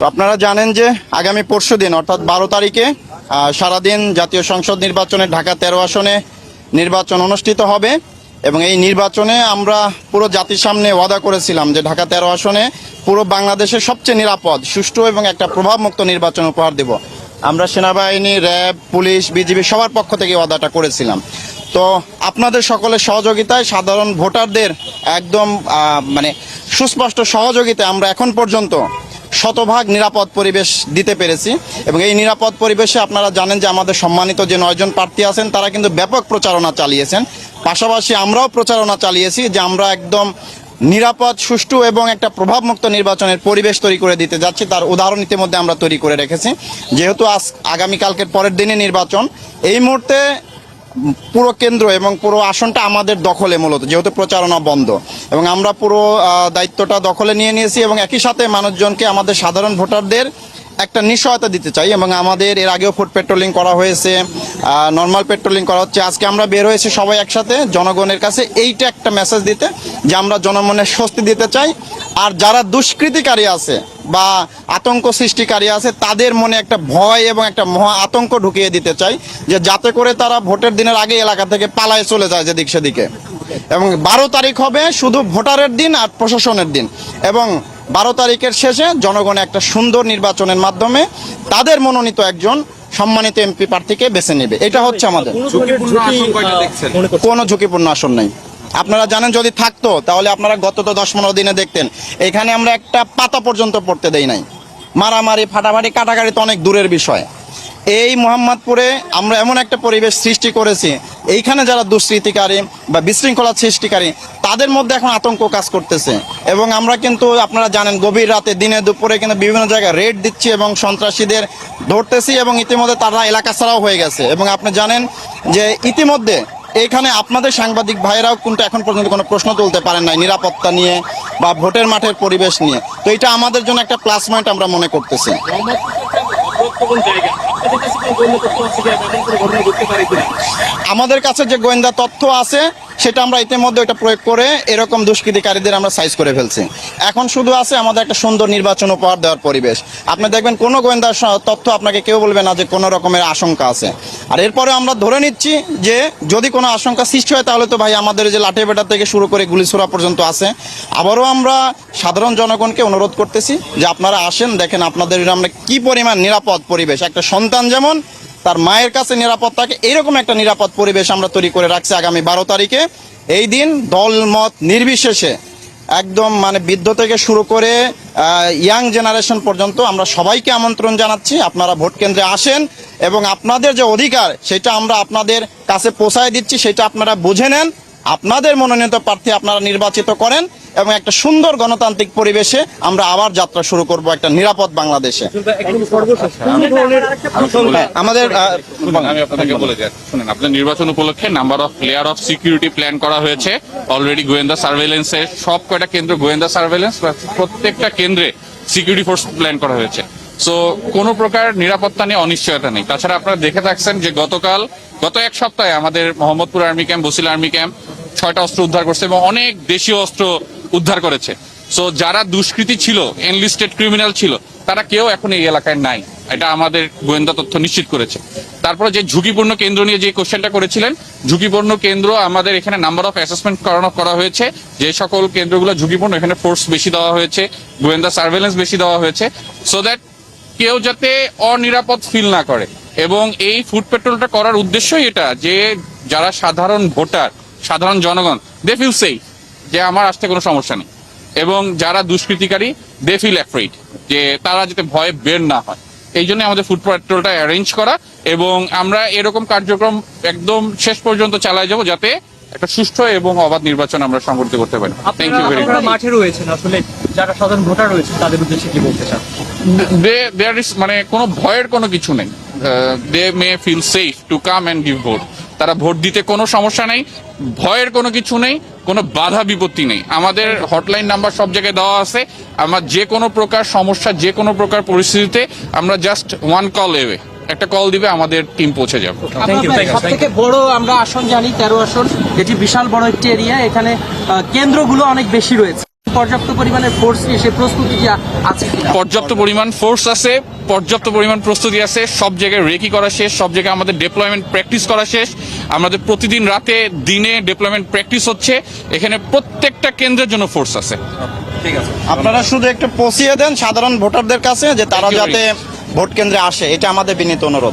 তো আপনারা জানেন যে আগামী পরশুদিন অর্থাৎ 12 তারিখে সারাদিন জাতীয় সংসদ নির্বাচনে ঢাকা 13 আসনে নির্বাচন অনুষ্ঠিত হবে এবং এই নির্বাচনে আমরা পুরো জাতির সামনে ওয়াদা করেছিলাম যে ঢাকা 13 আসনে পুরো বাংলাদেশের সবচেয়ে নিরাপদ, সুষ্ঠু এবং একটা প্রভাবমুক্ত নির্বাচন উপহার দেব। আমরা সেনাবাহিনী, র্যাব, পুলিশ, বিজিবি সবার পক্ষ থেকে ওয়াদাটা করেছিলাম। তো আপনাদের সকলের সহযোগিতায়, সাধারণ ভোটারদের একদম সুস্পষ্ট সহযোগিতায় আমরা এখন পর্যন্ত শতভাগ নিরাপদ পরিবেশ দিতে পেরেছি এবং এই নিরাপদ পরিবেশে আপনারা জানেন যে আমাদের সম্মানিত যে 9 জন প্রার্থী আছেন তারা কিন্তু ব্যাপক প্রচারণা চালিয়েছেন। পাশাপাশি আমরাও প্রচারণা চালিয়েছি যে আমরা একদম নিরাপদ, সুষ্ঠু এবং একটা প্রভাবমুক্ত নির্বাচনের পরিবেশ তৈরি করে দিতে যাচ্ছি। তার উদাহরণ ইতিমধ্যে আমরা তৈরি করে রেখেছি। যেহেতু আগামীকালকের পরের দিনে নির্বাচন, এই মুহূর্তে পুরো কেন্দ্র এবং পুরো আসনটা আমাদের দখলে, মূলত যেহেতু প্রচারণা বন্ধ, এবং আমরা পুরো দায়িত্বটা দখলে নিয়ে নিয়েছি এবং একই সাথে মানুষজনকে, আমাদের সাধারণ ভোটারদের একটা নিশ্চয়তা দিতে চাই। এবং আমাদের এর আগেও ফুট পেট্রোলিং করা হয়েছে, নর্মাল পেট্রোলিং করা হচ্ছে। আজকে আমরা বের হয়েছি সবাই একসাথে জনগণের কাছে এইটা একটা মেসেজ দিতে যে আমরা জনমনে স্বস্তি দিতে চাই। আর যারা দুষ্কৃতিকারী আছে বা আতঙ্ক সৃষ্টিকারী আছে তাদের মনে একটা ভয় এবং একটা মহা আতঙ্ক ঢুকিয়ে দিতে চাই, যে যাতে করে তারা ভোটের দিনের আগে এলাকা থেকে পালায় চলে যায় যেদিক সেদিকে। এবং 12 তারিখ হবে শুধু ভোটারের দিন আর প্রশাসনের দিন, এবং 12 তারিখের শেষে জনগণ একটা সুন্দর নির্বাচনের মাধ্যমে তাদের মনোনীত একজন সম্মানিত এমপি প্রার্থীকে বেছে নেবে। এটা হচ্ছে আমাদের। কোনো ঝুঁকিপূর্ণ আসন নেই। আপনারা জানেন যদি থাকতো তাহলে আপনারা গত 10-15 দিনে দেখতেন এখানে আমরা একটা পাতা পর্যন্ত পড়তে দেই নাই। মারামারি, ফাটাফাটি, কাটাকাটি তো অনেক দূরের বিষয়। এই মোহাম্মদপুরে আমরা এমন একটা পরিবেশ সৃষ্টি করেছি, এইখানে যারা দুষ্কৃতিকারী বা বিশৃঙ্খলা সৃষ্টিকারী তাদের মধ্যে এখন আতঙ্ক কাজ করতেছে। এবং আমরা কিন্তু আপনারা জানেন গভীর রাতে, দিনে দুপুরে কিন্তু বিভিন্ন জায়গায় রেড দিচ্ছি এবং সন্ত্রাসীদের ধরতেছি, এবং ইতিমধ্যে তারা এলাকা ছাড়াও হয়ে গেছে। এবং আপনি জানেন যে ইতিমধ্যে এইখানে আপনাদের সাংবাদিক ভাইরাও কিন্তু এখন পর্যন্ত কোনো প্রশ্ন তুলতে পারেন নাই নিরাপত্তা নিয়ে বা ভোটের মাঠের পরিবেশ নিয়ে। তো এটা আমাদের জন্য একটা প্লাস পয়েন্ট আমরা মনে করতেছি। আমাদের কাছে যে গোয়েন্দা তথ্য আছে সেটা আমরা ইতিমধ্যে এটা প্রয়োগ করে এরকম দুষ্কৃতিকারীদের আমরা সাইজ করে ফেলছি। এখন শুধু আছে আমাদের একটা সুন্দর নির্বাচন উপহার দেওয়ার পরিবেশ। আপনি দেখবেন কোনো গোয়েন্দা তথ্য আপনাকে কেউ বলবে না যে কোনো রকমের আশঙ্কা আছে। আর এরপরে আমরা ধরে নিচ্ছি যে যদি কোনো আশঙ্কা সৃষ্টি হয় তাহলে তো ভাই আমাদের যে লাঠিপেটা থেকে শুরু করে গুলিছোড়া পর্যন্ত আছে। আবারও আমরা সাধারণ জনগণকে অনুরোধ করতেছি যে আপনারা আসেন, দেখেন আপনাদের আমরা কি পরিমাণ নিরাপদ পরিবেশ, একটা সন্তান যেমন তার মায়ের কাছে নিরাপদ থাকে এইরকম একটা নিরাপদ পরিবেশ আমরা তৈরি করে রাখছি আগামী 12 তারিখে। এই দিন দল মত নির্বিশেষে একদম বৃদ্ধ থেকে শুরু করে ইয়াং জেনারেশন পর্যন্ত আমরা সবাইকে আমন্ত্রণ জানাচ্ছি আপনারা ভোট কেন্দ্রে আসেন এবং আপনাদের যে অধিকার সেটা আমরা আপনাদের কাছে পৌঁছায় দিচ্ছি, সেটা আপনারা বুঝে নেন, আপনাদের মনোনীত প্রার্থী আপনারা নির্বাচিত করেন এবং একটা সুন্দর গণতান্ত্রিক পরিবেশে আমরা আবার যাত্রা শুরু করব একটা নিরাপদ বাংলাদেশে। আমাদের আমি আপনাদেরকে বলে যাই, শুনেন, আপনার নির্বাচন উপলক্ষে number of layer of security plan করা হয়েছে অলরেডি। গোয়েন্দা সার্ভেলেন্সের সব কয়টা কেন্দ্র গোয়েন্দা সার্ভেলেন্স, প্রত্যেকটা কেন্দ্রে সিকিউরিটি ফোর্স প্ল্যান করা হয়েছে। সো কোনো প্রকার নিরাপত্তা নিয়ে অনিশ্চয়তা নেই। তাছাড়া আপনারা দেখে থাকছেন যে গত এক সপ্তাহে আমাদের Mohammadpur army camp, Basila army camp 6টা অস্ত্র উদ্ধার করছে এবং অনেক দেশীয় অস্ত্র উদ্ধার করেছে। সো যারা দুষ্কৃতী ছিল, এনলিস্টেড ক্রিমিনাল ছিল, তারা কেউ এখন এই এলাকায় নাই, এটা আমাদের গোয়েন্দা তথ্য নিশ্চিত করেছে। তারপরে যে ঝুঁকিপূর্ণ কেন্দ্র নিয়ে যে কোশ্চেনটা করেছিলেন, ঝুঁকিপূর্ণ কেন্দ্র আমাদের এখানে নাম্বার অফ অ্যাসেসমেন্ট করা হয়েছে। যে সকল কেন্দ্রগুলো ঝুঁকিপূর্ণ এখানে ফোর্স বেশি দেওয়া হয়েছে, গোয়েন্দা সার্ভেলেন্স বেশি দেওয়া হয়েছে, সো দ্যাট কেউ যাতে অনিরাপদ ফিল না করে। এবং এই ফুড পেট্রোলটা করার উদ্দেশ্যই এটা যে যারা সাধারণ ভোটার, সাধারণ জনগণ, দে ফিল সেফ যে আমার আসতে কোনো সমস্যা নেই, এবং যারা দুষ্কৃতিকারী দে ফিল অ্যাফ্রেড যে তারা যাতে ভয়ে বের না হয়। এই জন্য আমাদের ফুড পেট্রোলটা অ্যারেঞ্জ করা, এবং আমরা এরকম কার্যক্রম একদম শেষ পর্যন্ত চালায় যাব যাতে একটা সুষ্ঠু এবং অবাধ নির্বাচন আমরা সংগঠিত করতে পারি। Thank you very much. মাঠে রয়েছেন, আসলে যারা সাধারণ ভোটার রয়েছে তাদের উদ্দেশ্যে কি বলতে চান? দেয়ার ইজ কোনো ভয়ের কোনো কিছু নেই। They may feel safe to come and give vote. তারা ভোট দিতে কোনো সমস্যা নেই, ভয়ের কোনো কিছু নেই, কোনো বাধা বিপত্তি নেই। আমাদের হটলাইন নাম্বার সব জায়গায় দেওয়া আছে। আমার যে কোনো প্রকার সমস্যা, যে কোনো প্রকার পরিস্থিতিতে আমরা জাস্ট ওয়ান কল এওয়ে, একটা কল দিবে, আমাদের টিম পৌঁছে যাবে। সবথেকে বড় আমরা আসন জানি 13 আসন, এটি বিশাল বড় একটি এরিয়া, এখানে কেন্দ্রগুলো অনেক বেশি রয়েছে। পর্যাপ্ত পরিমাণে ফোর্স নিয়ে সে প্রস্তুতি কি আছে কিনা? পর্যাপ্ত পরিমাণ ফোর্স আছে, পর্যাপ্ত পরিমাণ প্রস্তুতি আছে, সব জায়গায় রেকি করা শেষ, সব জায়গায় আমাদের ডেপ্লয়মেন্ট প্র্যাকটিস করা শেষ। আমাদের প্রতিদিন রাতে দিনে ডেপ্লয়মেন্ট প্র্যাকটিস হচ্ছে। এখানে প্রত্যেকটা কেন্দ্রের জন্য ফোর্স আছে। ঠিক আছে। আপনারা শুধু একটু পৌঁছিয়ে দেন সাধারণ ভোটারদের কাছে যে তারা Thank you very যাতে ভোট কেন্দ্রে আসে, এটা আমাদের বিনীত অনুরোধ।